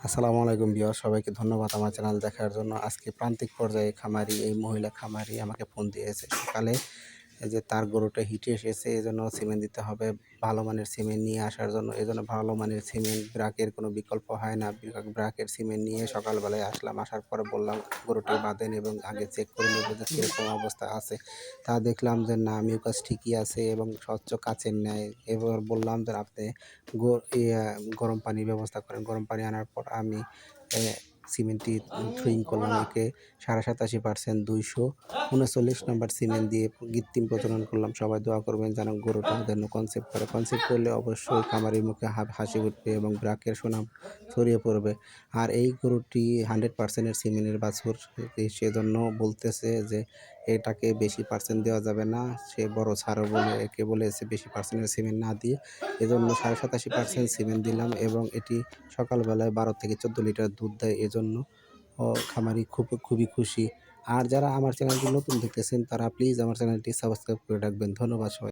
আসসালামু আলাইকুম ভিউয়ার, সবাইকে ধন্যবাদ আমার চ্যানেল দেখার জন্য। আজকে প্রান্তিক পর্যায়ে খামারি এই মহিলা খামারি আমাকে ফোন দিয়েছে সকালে যে তার গরুটা হিটে এসেছে, এজন্য সিমেন্ট দিতে হবে। ভালো মানের সিমেন্ট নিয়ে আসার জন্য, এজন্য ভালো মানের সিমেন্ট ব্র্যাকের কোনো বিকল্প হয় না। ব্র্যাকের সিমেন্ট নিয়ে সকালবেলায় আসলাম। আসার পরে বললাম গরুটি বাঁধেন এবং আগে চেক করে নেব যে কীরকম অবস্থা আছে। তা দেখলাম যে না, মিউকাস ঠিকই আছে এবং স্বচ্ছ কাচের ন্যায়। এবার বললাম যে আপনি গো ইয়া গরম পানির ব্যবস্থা করেন। গরম পানি আনার পর আমি সিমেন্টটি থ্রোইং করলাম। একে 87% 239 নাম্বার সিমেন্ট দিয়ে কৃত্রিম প্রজনন করলাম। সবাই দোয়া করবেন যেন গরুটা যেন কনসেপ্ট করে। কনসেপ্ট করলে অবশ্যই খামারির মুখে হাসি উঠবে এবং ব্র্যাকের সুনাম ছড়িয়ে পড়বে। আর এই গরুটি 100% এর সিমেন্টের বাছুর। সেজন্য বলতেছে যে এটাকে বেশি পার্সেন্ট দেওয়া যাবে না। সে বড় ছাড়ো বলে একে বলেছে বেশি পার্সেন্টের সিমেন্ট না দিয়ে। এজন্য 87% সিমেন্ট দিলাম এবং এটি সকালবেলায় 12 থেকে 14 লিটার দুধ দেয়। এজন্য খামারি খুবই খুশি। আর যারা আমার চ্যানেলটি নতুন দেখতেছেন তারা প্লিজ আমার চ্যানেলটি সাবস্ক্রাইব করে রাখবেন। ধন্যবাদ সবাই।